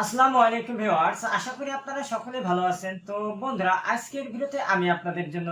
আসসালামু আলাইকুম ভিউয়ার্স, আশা করি আপনারা সকলে ভালো আছেন। তো বন্ধুরা, আজকের ভিডিওতে আমি আপনাদের জন্য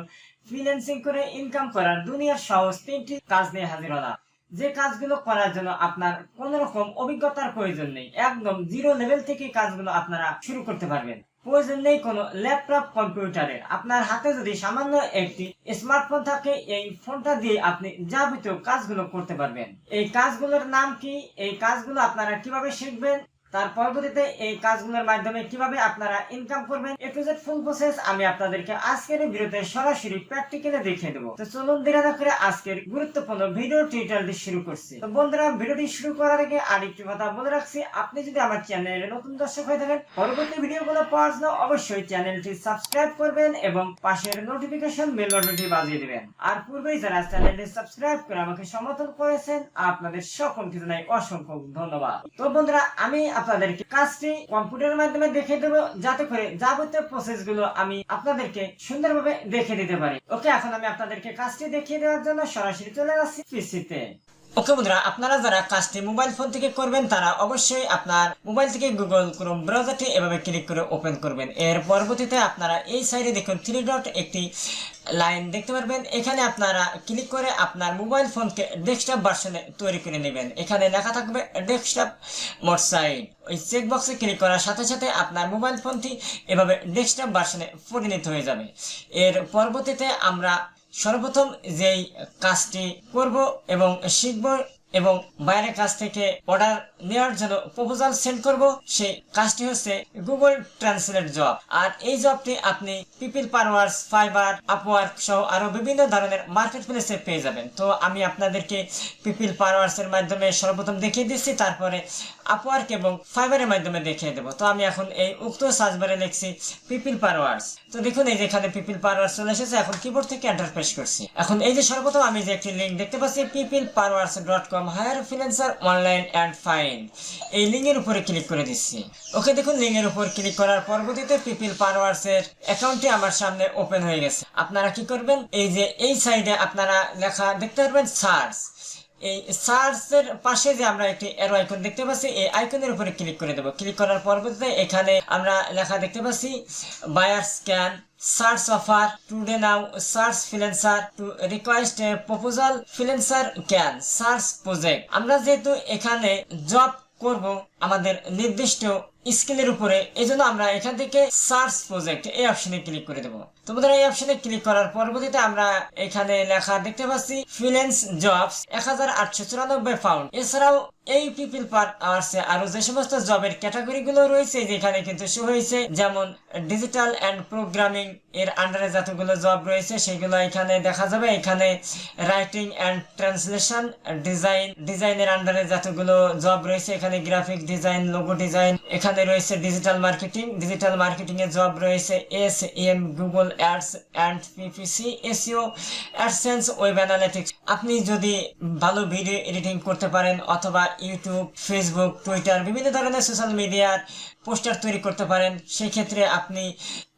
ফ্রিল্যান্সিং করে ইনকাম করার দুনিয়ার সহজ 3টি কাজ নিয়ে হাজির হলাম। যে কাজগুলো করার জন্য আপনার কোনো রকম অভিজ্ঞতার প্রয়োজন নেই, একদম জিরো লেভেল থেকে কাজগুলো আপনারা শুরু করতে পারবেন। প্রয়োজন নেই কোনো ল্যাপটপ কম্পিউটারের। আপনার হাতে যদি সামান্য একটি স্মার্টফোন থাকে, এই ফোনটা দিয়ে আপনি যাবতীয় কাজগুলো করতে পারবেন। এই কাজগুলোর নাম কি, এই কাজগুলো আপনারা কিভাবে শিখবেন, তার পরবর্তীতে এই কাজগুলোর মাধ্যমে কিভাবে আপনারা ইনকাম করবেন, এ টু জেড ফুল প্রসেস আমি আপনাদেরকে আজকের এই ভিডিওতে সরাসরি প্র্যাকটিক্যালি দেখিয়ে দেবো। তো চলুন দেরি না করে আজকের গুরুত্বপূর্ণ ভিডিও টিউটোরিয়ালটি শুরু করছি। তো বন্ধুরা, ভিডিওটি শুরু করার আগে আরেকটি কথা বলে রাখছি, আপনি যদি আমার চ্যানেলে নতুন দর্শক হয়ে থাকেন, পরবর্তী ভিডিওগুলো পাওয়ার জন্য অবশ্যই চ্যানেলটি সাবস্ক্রাইব করবেন এবং পাশের নোটিফিকেশন বেল বাটনটি বাজিয়ে দিবেন। আর পূর্বেই যারা চ্যানেলটি সাবস্ক্রাইব করে আমাকে সমর্থন করেছেন, আপনাদের সকলকে জানাই অসংখ্য ধন্যবাদ। তো বন্ধুরা, আমি আপনাদেরকে কাজটি কম্পিউটারের মাধ্যমে দেখিয়ে দেবো, যাতে করে যাবতীয় প্রসেস গুলো আমি আপনাদেরকে সুন্দরভাবে দেখিয়ে দিতে পারি। ওকে, এখন আমি আপনাদেরকে কাজটি দেখিয়ে দেওয়ার জন্য সরাসরি চলে যাচ্ছি পিসিতে। ওকে বন্ধুরা, আপনারা যারা কাজটি মোবাইল ফোন থেকে করবেন তারা অবশ্যই আপনার মোবাইল থেকে গুগল ক্রোম ব্রাউজারটি এভাবে ক্লিক করে ওপেন করবেন। এর পরবর্তীতে আপনারা এই সাইডে দেখুন 3 ডট একটি লাইন দেখতে পারবেন। এখানে আপনারা ক্লিক করে আপনার মোবাইল ফোনকে ডেস্কটপ ভার্সনে তৈরি করে নেবেন। এখানে লেখা থাকবে ডেস্কটপ মোড সাইড। ওই চেক বক্সে ক্লিক করার সাথে সাথে আপনার মোবাইল ফোনটি এভাবে ডেস্কটপ ভার্সনে পরিণত হয়ে যাবে। এর পরবর্তীতে আমরা সর্বপ্রথম যেই কাজটি করব এবং শিখব এবং বাইরের কাছ থেকে অর্ডার নেওয়ার জন্য প্রপোজাল সেন্ড করব, সেই কাজটি হচ্ছে গুগল ট্রান্সলেট জব। আর এই জবটি আপনি পিপল পারওয়ার্স, ফাইবার, আপওয়ার্ক সহ আরো বিভিন্ন ধরনের মার্কেট প্লেসে পেয়ে যাবেন। তো আমি আপনাদেরকে পিপল পারওয়ার্স এর মাধ্যমে সর্বপ্রথম দেখিয়ে দিচ্ছি, তারপরে আপওয়ার্ক এবং ফাইবারের মাধ্যমে দেখিয়ে দেবো। তো আমি এখন এই উক্ত সার্চ বারে লিখছি পিপল পারওয়ার্স। তো দেখুন, এই যেখানে পিপল পারওয়ার্স চলে এসেছে। এখন কিবোর্ড থেকে এন্টার প্রেস করছি। এখন এই যে সর্বপ্রথম আমি যে একটি লিঙ্ক দেখতে পাচ্ছি, peopleparwars.com hire freelancer online and find, এই লিঙ্কের উপরে ক্লিক করে দিচ্ছি। ওকে, দেখুন লিঙ্কের উপর ক্লিক করার পরবর্তীতে পিপল পারওয়ার্স এর অ্যাকাউন্টটি আমার সামনে ওপেন হয়ে গেছে। আপনারা কি করবেন, এই যে এই সাইডে আপনারা লেখা দেখতে পারবেন সার্চ। এই সার্চের পাশে যে আমরা একটি অ্যারো আইকন দেখতে পাচ্ছি, এই আইকনের উপরে ক্লিক করে দেব। ক্লিক করার পরবর্তীতে এখানে আমরা লেখা দেখতে পাচ্ছি buyers can search offer today now, search freelancer to request A proposal, freelancer can search project. আমরা যেহেতু এখানে জব করব আমাদের নির্দিষ্ট স্কিলের উপরে, এই জন্য আমরা এখান থেকে সার্চ প্রজেক্ট এই অপশনে ক্লিক করে দেবো। তো বন্ধুরা, এই অপশনে ক্লিক করার পরবর্তীতে আমরা এখানে লেখা দেখতে পাচ্ছি ফ্রিল্যান্স জবস 1894 পাউন্ড। এছাড়াও এই পিপল পারওয়ার্সে আরো যে সমস্ত জবের ক্যাটাগরি গুলো রয়েছে যেখানে কিন্তু শো হয়েছে, যেমন ডিজিটাল এন্ড প্রোগ্রামিং এর আন্ডারে যতগুলো জব রয়েছে সেগুলো এখানে দেখা যাবে। এখানে রাইটিং এন্ড ট্রান্সলেশন, ডিজাইনের আন্ডারে যতগুলো জব রয়েছে, এখানে গ্রাফিক ডিজাইন, লোগো ডিজাইন, এখানে রয়েছে ডিজিটাল মার্কেটিং এর জব রয়েছে, SEM, Google ads and PPC, SEO, AdSense, web analytics. আপনি যদি ভালো ভিডিও এডিটিং করতে পারেন অথবা ইউটিউব, ফেসবুক, টুইটার বিভিন্ন ধরনের সোশ্যাল মিডিয়ার পোস্টার তৈরি করতে পারেন, সেই ক্ষেত্রে আপনি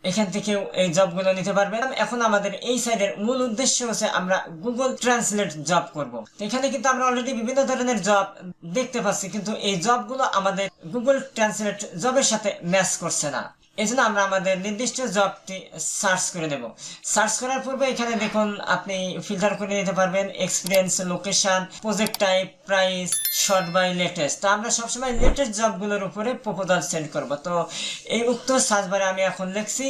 এখান থেকেও এই জবগুলো নিতে পারবেন। এখন আমাদের এই সাইডের মূল উদ্দেশ্য হচ্ছে আমরা গুগল ট্রান্সলেট জব করব। এখানে কিন্তু আমরা অলরেডি বিভিন্ন ধরনের জব দেখতে পাচ্ছি, কিন্তু এই জবগুলো আমাদের গুগল ট্রান্সলেট জবের সাথে ম্যাচ করছে না। এই জন্য আমরা আমাদের নির্দিষ্ট জবটি সার্চ করে নেব। সার্চ করার পূর্বে এখানে দেখুন আপনি ফিল্টার করে নিতে পারবেন experience, location, project type, price, sort by latest. তো আমরা সবসময় লেটেস্ট জবগুলোর উপরে প্রপোজাল সেন্ড করব। তো এই উক্ত সার্চ বারে আমি এখন লিখছি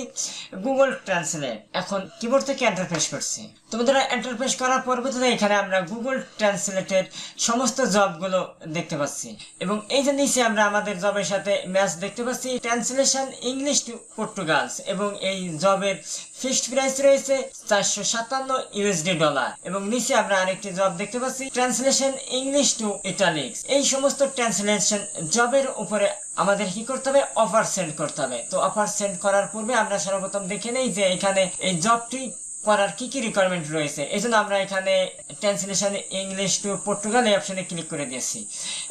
গুগল ট্রান্সলেট। এখন কিবোর্ড থেকে এন্টার প্রেস করছি। তো বন্ধুরা, এন্টার প্রেস করার পরবর্তীতে এখানে আমরা গুগল ট্রান্সলেটের সমস্ত জবগুলো দেখতে পাচ্ছি এবং এই যে নিচে আমরা আমাদের জবের সাথে ম্যাচ দেখতে পাচ্ছি ট্রান্সলেশন ইংলিশ টু পর্তুগালস, এবং এই জবের ফিক্সড প্রাইস রয়েছে $457 এবং নিচে আমরা আরেকটি জব দেখতে পাচ্ছি ট্রান্সলেশন ইংলিশ টু ইটালিক্স। এই সমস্ত ট্রান্সলেশন জবের উপরে আমাদের কি করতে হবে, অফার সেন্ড করতে হবে। তো অফার সেন্ড করার পূর্বে আমরা সর্বপ্রথম দেখে নেই যে এখানে এই জবটি করার কি কি রিকোয়ারমেন্ট রয়েছে, এই জন্য আমরা এখানে ট্রান্সলেশন ইংলিশ টু পর্তুগাল এই অপশনে ক্লিক করে দিয়েছি।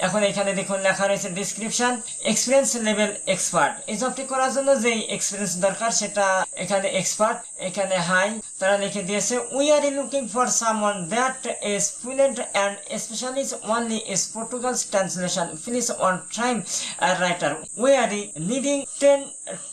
এখন এখানে দেখুন লেখা রয়েছে ডিসক্রিপশন এক্সপিরিয়েন্স লেভেল এক্সপার্ট। এই জবটি করার জন্য যে এক্সপিরিয়েন্স দরকার সেটা এখানে এক্সপার্ট, এখানে হাই তারা লিখে দিয়েছে we are looking for someone that is fluent and specialist only is Portugal's translation please on time writer we are needing 10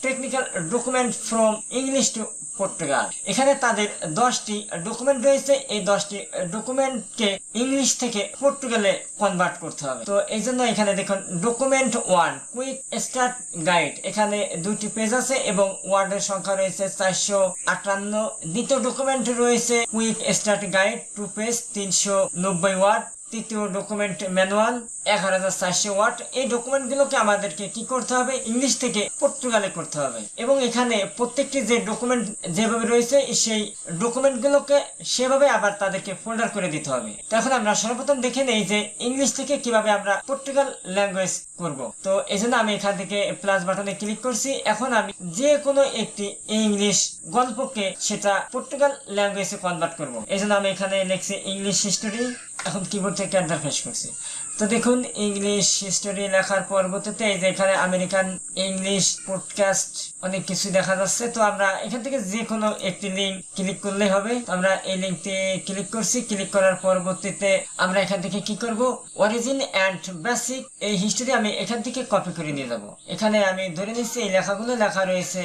technical document from English to Portugal. এখানে তাদের 10টি ডকুমেন্ট রয়েছে, এই 10টি ডকুমেন্টকে ইংলিশ থেকে পর্তুগালে কনভার্ট করতে হবে। তো এই জন্য এখানে দেখুন ডকুমেন্ট 1 কুইক স্টার্ট গাইড, এখানে 2টি পেজ আছে এবং ওয়ার্ডের সংখ্যা রয়েছে 458। দ্বিতীয় ডকুমেন্ট রয়েছে quick start guide 2 page 390 word. তৃতীয় ডকুমেন্ট ম্যানুয়াল 1400 ওয়াট। এই ডকুমেন্টগুলোকে আমাদেরকে কি করতে হবে, ইংলিশ থেকে পর্তুগালে করতে হবে এবং এখানে প্রত্যেকটি যে ডকুমেন্ট যেভাবে রয়েছে সেই ডকুমেন্টগুলোকে সেভাবে আবার তাদেরকে ফোল্ডার করে দিতে হবে। তো এখন আমরা সর্বপ্রথম দেখে নেই যে ইংলিশ থেকে কিভাবে আমরা পর্তুগাল ল্যাঙ্গুয়েজ করব। তো এই জন্য আমি এখান থেকে প্লাস বাটনে ক্লিক করছি। এখন আমি যে কোনো একটি ইংলিশ গল্পকে সেটা পর্তুগাল ল্যাঙ্গুয়েজে কনভার্ট করব। এই জন্য আমি এখানে লিখছি ইংলিশ হিস্টোরি, এখন কিবোর্ড থেকে ইন্টারফেস করছি। তো দেখুন ইংলিশ হিস্টোরি লেখার পরবর্তীতে এই যে এখানে আমেরিকান ইংলিশ পডকাস্ট অনেক কিছু দেখা যাচ্ছে। তো আমরা এখান থেকে যে কোনো একটি লিঙ্ক ক্লিক করলে হবে। আমরা এই লিঙ্কটি ক্লিক করছি, ক্লিক করার পরবর্তীতে আমরা এখান থেকে কি করব, অরিজিন অ্যান্ড বেসিক এই হিস্টোরি আমি এখান থেকে কপি করে নিয়ে যাব। এখানে আমি ধরে নিচ্ছি এই লেখাগুলো লেখা রয়েছে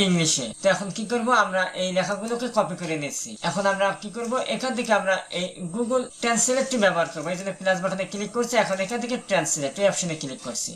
ইংলিশে। তো এখন কি করব, আমরা এই লেখাগুলোকে কপি করে নিচ্ছি। এখন আমরা কি করব, এখান থেকে আমরা এই গুগল ট্রান্সলেটটি ব্যবহার করবো। এই জন্য প্লাস বাটনে ক্লিক করছি, এখন এখান থেকে ট্রান্সলেট এই অপশনে ক্লিক করছি।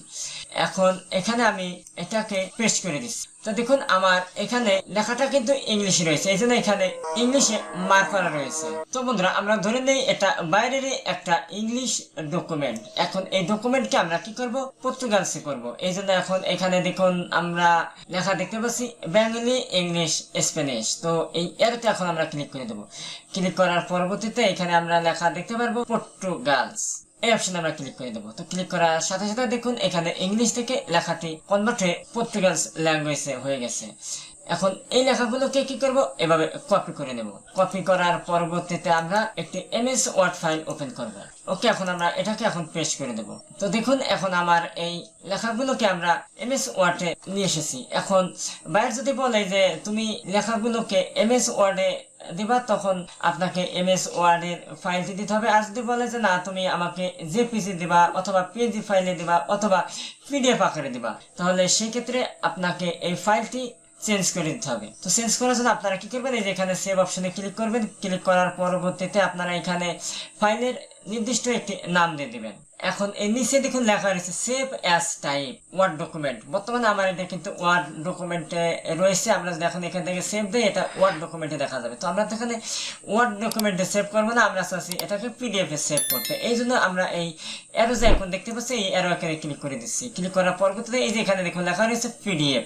এখন এখানে আমি এটাকে পেস্ট করে দিচ্ছি। তো দেখুন আমার এখানে লেখাটা কিন্তু ইংলিশে রয়েছে, এই জন্য এখানে ইংলিশে মার্ক করা রয়েছে। তো বন্ধুরা আমরা ধরে নেই এটা বাইরেরই একটা ইংলিশ ডকুমেন্ট। এখন এই ডকুমেন্টকে আমরা কি করব, পর্তুগালসে করব। এই জন্য এখন এখানে দেখুন আমরা লেখা দেখতে পাচ্ছি বেঙ্গলি ইংলিশ স্প্যানিশ। তো এই এরতে এখন আমরা ক্লিক করে দেবো। ক্লিক করার পরবর্তীতে এখানে আমরা লেখা দেখতে পারবো পর্তুগালস, এই অপশনে আমরা ক্লিক করে দেবো। তো ক্লিক করার সাথে সাথে দেখুন এখানে ইংলিশ থেকে লেখাটি কনভার্ট হয়ে পর্তুগালস ল্যাঙ্গুয়েজে হয়ে গেছে। এখন এই লেখাগুলোকে কি করব, এভাবে কপি করে নেব। কপি করার পরবর্তীতে আমরা একটি এমএস ওয়ার্ড ফাইল ওপেন করব। ওকে, এখন আমরা এটাকে এখন পেস্ট করে দেব। তো দেখুন এখন আমার এই লেখাগুলোকে আমরা এমএস ওয়ার্ডে নিয়ে এসেছি। এখন বাইরে যদি বলে যে তুমি লেখাগুলোকে এমএস ওয়ার্ডে দিবা, তখন আপনাকে এমএস ওয়ার্ড এর ফাইলটি দিতে হবে। আর যদি বলে যে না তুমি আমাকে জেপিজি দিবা অথবা পিএনজি ফাইলে দিবা অথবা পিডিএফ আকারে দিবা, তাহলে সেই ক্ষেত্রে আপনাকে এই ফাইলটি চেঞ্জ করে দিতে হবে। তো চেঞ্জ করার জন্য আপনারা কি করবেন, এই যে এখানে সেভ অপশনে ক্লিক করবেন। ক্লিক করার পরবর্তীতে আপনারা এখানে ফাইলের নির্দিষ্ট একটি নাম দিয়ে দিবেন। এখন এই নিচে দেখুন লেখা রয়েছে save as type word document. বর্তমানে আমার এটা কিন্তু ওয়ার্ড ডকুমেন্টে রয়েছে। আমরা যদি এখন এখান থেকে সেভ দিই, এটা ওয়ার্ড ডকুমেন্টে দেখা যাবে। তো আমরা তো এখানে ওয়ার্ড ডকুমেন্টে সেভ করবো না, আমরা চাচ্ছি এটাকে পিডিএফ এ সেভ করতে। এই জন্য আমরা এই অ্যারো যে এখন দেখতে পাচ্ছি এই অ্যারো এখানে ক্লিক করে দিচ্ছি। ক্লিক করার পরবর্তীতে এই যে এখানে দেখুন লেখা রয়েছে পিডিএফ।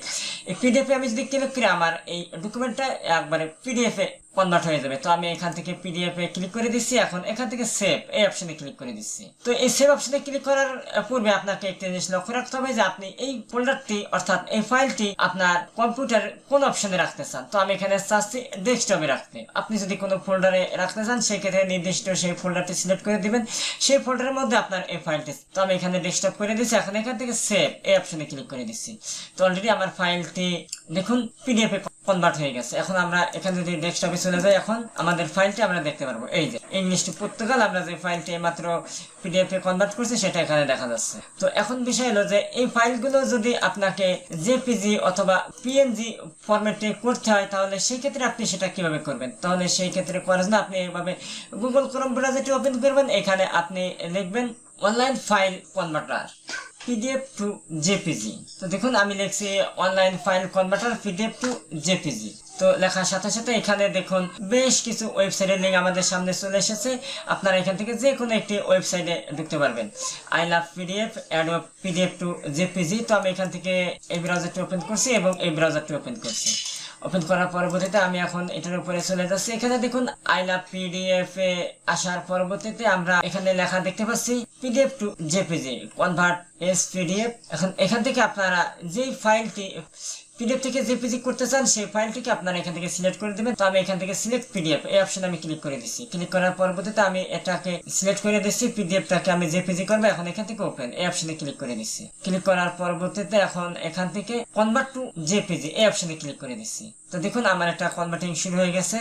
এই পিডিএফ এ আমি যদি ক্লিক করি আমার এই ডকুমেন্টটা একবারে পিডিএফ এ কনভার্ট হয়ে যাবে। তো আমি এখান থেকে পিডিএফ এ ক্লিক করে দিচ্ছি। এখন এখান থেকে সেভ এই অপশনে ক্লিক করে দিচ্ছি। তো এই সেভ অপশনে ক্লিক করার পূর্বে আপনাকে একটা জিনিস লক্ষ্য রাখতে হবে যে আপনি এই ফোল্ডারটি অর্থাৎ এই ফাইলটি আপনার কম্পিউটার কোন অপশনে রাখতে চান। তো আমি এখানে চাচ্ছি ডেস্কটপে রাখতে। আপনি যদি কোনো ফোল্ডারে রাখতে চান সেক্ষেত্রে নির্দিষ্ট সেই ফোল্ডারটি সিলেক্ট করে দিবেন, সেই ফোল্ডারের মধ্যে আপনার এই ফাইলটি। তো আমি এখানে ডেস্কটপ করে দিচ্ছি। এখন এখান থেকে সেভ এই অপশনে ক্লিক করে দিচ্ছি। তো অলরেডি আমার ফাইলটি দেখুন পিডিএফ এ কনভার্ট হয়ে গেছে। এখন আমরা এখানে যদি ডেস্কটপে চলে যাই, এখন আমাদের ফাইলটি আমরা দেখতে পারবো। এই যে ইংলিশ টু পর্তুগাল আমরা যে ফাইলটি মাত্র পিডিএফ এ কনভার্ট করছি সেটা এখানে দেখা যাচ্ছে। তো এখন বিষয় হলো যে এই ফাইলগুলো যদি আপনাকে জেপিজি অথবা পিএনজি ফরম্যাটে করতে হয়, তাহলে সেই ক্ষেত্রে আপনি সেটা কিভাবে করবেন। তাহলে সেই ক্ষেত্রে করার জন্য আপনি এইভাবে গুগল ক্রোম ব্রাউজারটি ওপেন করবেন। এখানে আপনি লিখবেন online file converter PDF to JPG. তো দেখুন আমি লিখছি online file converter PDF to JPG. তো লেখার সাথে সাথে এখানে দেখুন বেশ কিছু ওয়েবসাইটের লিঙ্ক আমাদের সামনে চলে এসেছে। আপনারা এখান থেকে যে কোনো একটি ওয়েবসাইটে ঢুকতে পারবেন। I love PDF add PDF to JPG. তো আমি এখান থেকে এই ব্রাউজারটি ওপেন করছি এবং এই ব্রাউজারটি ওপেন করছি। ওপেন করার পরবর্তীতে আমি এখন এটার উপরে চলে যাচ্ছি। এখানে দেখুন আই লাভ পিডিএফ এ আসার পরবর্তীতে আমরা এখানে লেখা দেখতে পাচ্ছি PDF to JPG convert S PDF. এখন এখান থেকে আপনারা যেই ফাইলটি পিডিএফ থেকে জেপিজি করতে চান সেই ফাইলটিকে আপনারা এখান থেকে সিলেক্ট করে দিবেন। তো আমি এখান থেকে সিলেক্ট পিডিএফ এই অপশনে আমি ক্লিক করে দিচ্ছি। ক্লিক করার পরবর্তীতে আমি এটাকে সিলেক্ট করে দিচ্ছি, পিডিএফটাকে আমি জেপিজি করবো। এখন এখান থেকে ওপেন এই অপশনে ক্লিক করে দিচ্ছি। ক্লিক করার পরবর্তীতে এখন এখান থেকে কনভার্ট টু জেপিজি এই অপশনে ক্লিক করে দিচ্ছি। তো দেখুন আমার একটা কনভার্টিং শুরু হয়ে গেছে।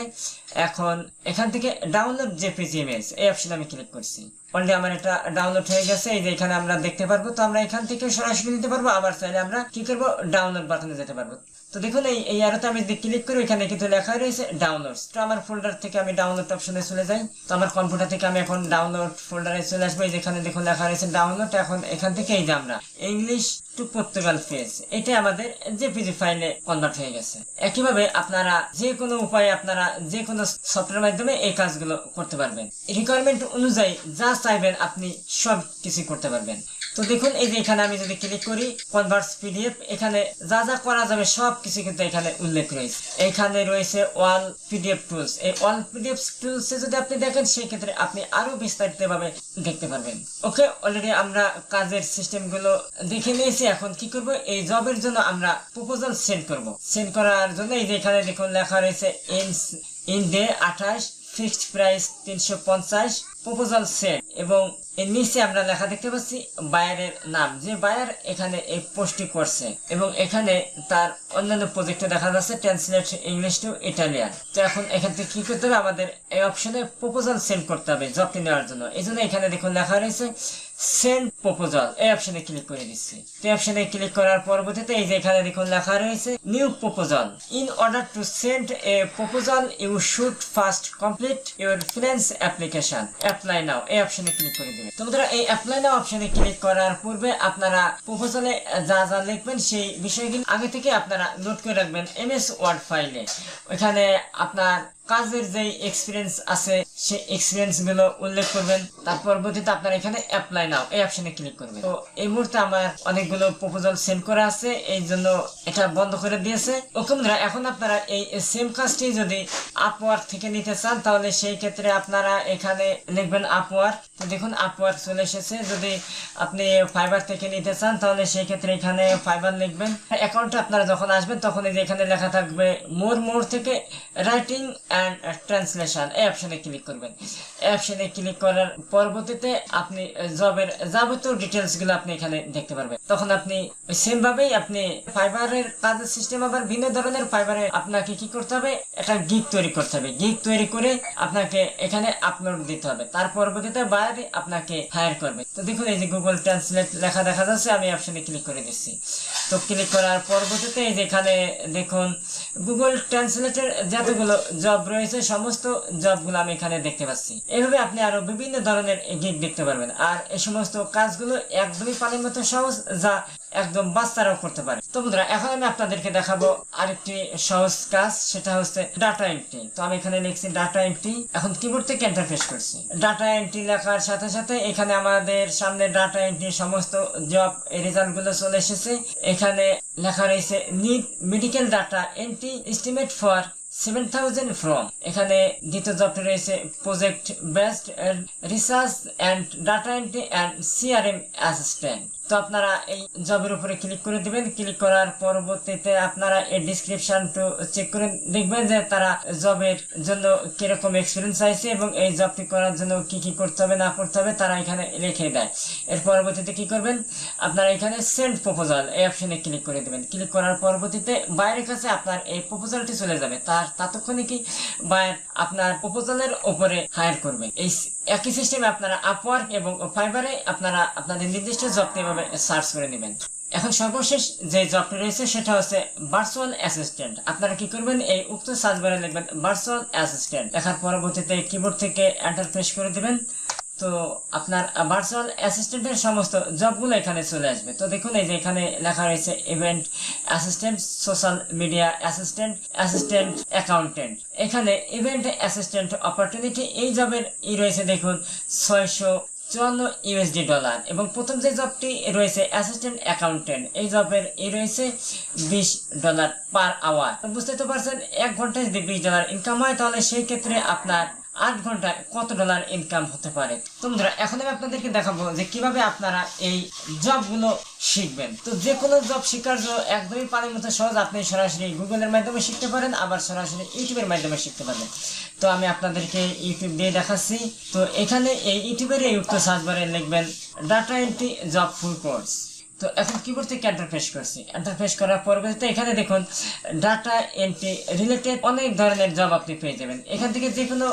এখন এখান থেকে ডাউনলোড জেপিজি ইমেজ এই অপশনে আমি ক্লিক করছি। অলরেডি আমার এটা ডাউনলোড হয়ে গেছে, এই যে এখানে আমরা দেখতে পারবো। তো আমরা এখান থেকে সরাসরি দিতে পারবো, আবার চাইলে আমরা কি করবো ডাউনলোড বাটনে যেতে পারবো। তো দেখুন এই আরোতে আমি যদি ক্লিক করি এখানে কিন্তু লেখা রয়েছে ডাউনলোডস। তো আমার ফোল্ডার থেকে আমি ডাউনলোড অপশনে চলে যাই। তো আমার কম্পিউটার থেকে আমি এখন ডাউনলোড ফোল্ডারে চলে আসবো। যেখানে দেখুন লেখা রয়েছে ডাউনলোড। এখন এখান থেকে এই যে আমরা ইংলিশ টু পর্তুগাল পেজ এটা আমাদের জেপিজি ফাইলে কনভার্ট হয়ে গেছে। একইভাবে আপনারা যে কোনো উপায়ে আপনারা যে কোনো সফটওয়্যার মাধ্যমে এই কাজগুলো করতে পারবেন। রিকোয়ারমেন্ট অনুযায়ী যা চাইবেন আপনি সব কিছু করতে পারবেন। তো দেখুন এই যে এখানে আমি যদি ক্লিক করি কনভার্ট পিডিএফ, এখানে যা যা করা যাবে সব কিছু কিন্তু এখানে উল্লেখ রয়েছে। এখানে রয়েছে অল পিডিএফ টুলস। এই অল পিডিএফ টুলস যদি আপনি দেখেন সেই ক্ষেত্রে আপনি আরো বিস্তারিত ভাবে দেখতে পারবেন। ওকে, অলরেডি আমরা কাজের সিস্টেম গুলো দেখে নিয়েছি। এখন কি করব, এই জবের জন্য আমরা প্রপোজাল সেন্ড করব। সেন্ড করার জন্য এই যে এখানে দেখুন লেখা রয়েছে in day 28, fixed price 350, proposal send. এবং এর নিচে আমরা লেখা দেখতে পাচ্ছি বায়ারের নাম, যে বায়ার এখানে এই পোস্টটি করছে। এবং এখানে তার অন্যান্য প্রজেক্টে দেখা যাচ্ছে ট্রান্সলেট ইংলিশ টু ইটালিয়ান। তো এখন এখান থেকে কি করতে হবে, আমাদের এই অপশনে প্রপোজাল সেন্ড করতে হবে জবটি নেওয়ার জন্য। এই জন্য এখানে দেখুন লেখা রয়েছে সেন্ড প্রপোজাল, এই অপশনে ক্লিক করে দিচ্ছি। তো অপশনে ক্লিক করার পরবর্তীতে এই যে এখানে দেখুন লেখা রয়েছে new proposal. In order to send a proposal you should first complete your freelance application, apply now এই অপশনে ক্লিক করে দিবেন। তো বন্ধুরা এই অ্যাপ্লাই নাও অপশনে ক্লিক করার পূর্বে আপনারা প্রপোজালে যা যা লিখবেন সেই বিষয়গুলো আগে থেকে আপনারা নোট করে রাখবেন এমএস ওয়ার্ড ফাইলে। ওইখানে আপনার কাজের যে এক্সপিরিয়েন্স আছে সেই এক্সপিরিয়েন্স গুলো উল্লেখ করবেন। তার পরবর্তীতে আপনারা এখানে অ্যাপ্লাই নাও এই অপশনে ক্লিক করবেন। তো এই মুহূর্তে আমার অনেকগুলো প্রপোজাল সেন্ড করা আছে, এই জন্য এটা বন্ধ করে দিয়েছে। ওকে বন্ধুরা, এখন আপনারা এই সেম কাজটি যদি আপওয়ার্ক থেকে নিতে চান তাহলে সেই ক্ষেত্রে আপনারা এখানে লিখবেন আপওয়ার্ক। তো দেখুন আপওয়ার্ক চলে এসেছে। যদি আপনি ফাইবার থেকে নিতে চান তাহলে সেই ক্ষেত্রে এখানে ফাইবার লিখবেন। অ্যাকাউন্টে আপনারা যখন আসবেন তখন এই যে এখানে লেখা থাকবে মোর থেকে রাইটিং এন্ড ট্রান্সলেশন এই অপশনে ক্লিক করবেন। এই অপশনে ক্লিক করার পরবর্তীতে আপনি জবের যাবতীয় ডিটেলস গুলো আপনি এখানে দেখতে পারবেন। তখন আপনি সেম ভাবেই আপনি ফাইবারের কাজের সিস্টেম আবার ভিন্ন ধরনের। ফাইবারে আপনাকে কি করতে হবে, একটা গিগ তৈরি করতে হবে। গিগ তৈরি করে আপনাকে এখানে আপলোড দিতে হবে। তার পরবর্তীতে বাইরে আপনাকে হায়ার করবে। তো দেখুন এই যে গুগল ট্রান্সলেট লেখা দেখা যাচ্ছে, আমি অপশনে ক্লিক করে দিচ্ছি। তো ক্লিক করার পরবর্তীতে এই যে এখানে দেখুন গুগল ট্রান্সলেটের যতগুলো জব রয়েছে সমস্ত জবগুলো আমি এখানে দেখতে পাচ্ছি। এইভাবে আপনি আরো বিভিন্ন ধরনের গিগ দেখতে পারবেন। আর এই সমস্ত কাজগুলো একদমই পানির মতো সহজ, যা একদম বাচ্চারাও করতে পারে। তো বন্ধুরা এখন আমি আপনাদেরকে দেখাবো আরেকটি সহজ কাজ, সেটা হচ্ছে ডাটা এন্ট্রি। তো আমি এখানে লিখছি ডাটা এন্ট্রি। এখন কিবোর্ড থেকে এন্টার প্রেস করছি। ডাটা এন্ট্রি লেখার সাথে সাথে এখানে আমাদের সামনে ডাটা এন্ট্রি সমস্ত জব রেজাল্ট গুলো চলে এসেছে। এখানে লেখা রয়েছে need medical data entry estimate for 7000 from. এখানে দ্বিতীয় জবটি রয়েছে project based research and data entry and CRM assistant. তো আপনারা এই জবের উপরে ক্লিক করে দিবেন। ক্লিক করার পরবর্তীতে আপনারা এই ডেসক্রিপশন টু চেক করে দেখবেন যে তারা জবের জন্য কিরকম এক্সপিরিয়েন্স আছে এবং এই জবটি করার জন্য কি কি করতে হবে না করতে হবে তারা এখানে লিখে দেয়। এর পরবর্তীতে কি করবেন, আপনারা এখানে সেন্ড প্রপোজাল এই অপশনে ক্লিক করে দিবেন। ক্লিক করার পরবর্তীতে বাইরের কাছে আপনার এই প্রপোজালটি চলে যাবে। ততক্ষণে কি বায়ার আপনার প্রপোজালের উপরে হায়ার করবে। এই একই সিস্টেমে আপনারা আপওয়ার্ক এবং ফাইবারে আপনারা আপনাদের নির্দিষ্ট জবটি এভাবে সার্চ করে নেবেন। এখন সর্বশেষ যে জবটি রয়েছে সেটা হচ্ছে ভার্চুয়াল অ্যাসিস্ট্যান্ট। আপনারা কি করবেন, এই উক্ত সার্চ বারে লিখবেন ভার্চুয়াল অ্যাসিস্ট্যান্ট। লেখার পরবর্তীতে কিবোর্ড থেকে এন্টার প্রেস করে দিবেন। তো আপনার ভার্চুয়াল অ্যাসিস্ট্যান্টের সমস্ত জবগুলো এখানে চলে আসবে। তো দেখুন এই যে এখানে লেখা রয়েছে event assistant, social media assistant, assistant accountant. এখানে ইভেন্ট অ্যাসিস্ট্যান্ট অপরচুনিটি এই জবের রয়েছে দেখুন $654 এবং প্রথম যে জবটি রয়েছে অ্যাসিস্ট্যান্ট অ্যাকাউন্টেন্ট, এই জবের রয়েছে $20 পার আওয়ার। বুঝতে তো পারছেন, 1 ঘন্টায় যদি $20 ইনকাম হয় তাহলে সেই ক্ষেত্রে আপনার 8 ঘন্টায় কত ডলার ইনকাম হতে পারে। তো বন্ধুরা এখন আমি আপনাদেরকে দেখাবো যে কিভাবে আপনারা এই জবগুলো শিখবেন। তো যে কোনো জব শেখার জন্য একদমই পানির মতো সহজ। আপনি সরাসরি গুগলের মাধ্যমে শিখতে পারেন, আবার সরাসরি ইউটিউবের মাধ্যমে শিখতে পারবেন। তো আমি আপনাদেরকে ইউটিউব দিয়ে দেখাচ্ছি। তো এখানে এই ইউটিউবের এই উক্ত সার্চ বারে লিখবেন data entry job full course. তো এখন কিবোর্ড থেকে এন্টার প্রেস করছি। এন্টার প্রেস করার পরবর্তীতে এখানে দেখুন ডাটা এন্ট্রি রিলেটেড অনেক ধরনের জব আপনি পেয়ে যাবেন। এখান থেকে যে কোনো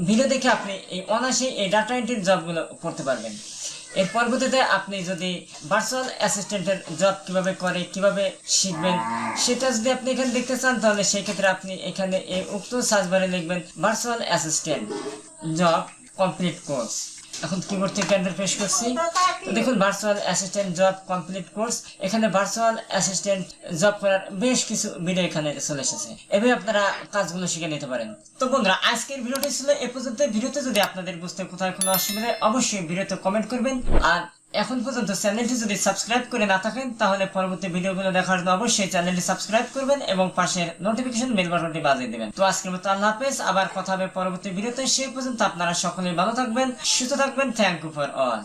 ভিডিও দেখে আপনি এই অনায়াসে এই ডাটা এন্ট্রির জবগুলো করতে পারবেন। এর পরবর্তীতে আপনি যদি ভার্চুয়াল অ্যাসিস্ট্যান্টের জব কিভাবে করে, কিভাবে শিখবেন সেটা যদি আপনি এখানে দেখতে চান, তাহলে সেই ক্ষেত্রে আপনি এখানে এই উক্ত সার্চ বারে লিখবেন virtual assistant job complete course. এখন কিবোর্ড থেকে এন্টার প্রেস করছি। তো দেখুন virtual assistant job complete course. এখানে ভার্চুয়াল অ্যাসিস্ট্যান্ট জব করার বেশ কিছু ভিডিও এখানে চলে এসেছে। এভাবে আপনারা কাজগুলো শিখে নিতে পারেন। তো বন্ধুরা আজকের ভিডিওটি ছিল এ পর্যন্ত। ভিডিওতে যদি আপনাদের বুঝতে কোথায় কোনো অসুবিধা অবশ্যই ভিডিওতে কমেন্ট করবেন। আর এখন পর্যন্ত চ্যানেলটি যদি সাবস্ক্রাইব করে না থাকেন তাহলে পরবর্তী ভিডিওগুলো দেখার জন্য অবশ্যই চ্যানেলটি সাবস্ক্রাইব করবেন এবং পাশের নোটিফিকেশন বেল বাটনটি বাজিয়ে দিবেন। তো আজকের মতো আল্লাহ হাফেজ, আবার কথা হবে পরবর্তী ভিডিওতে। সেই পর্যন্ত আপনারা সকলেই ভালো থাকবেন, সুস্থ থাকবেন। Thank you for all.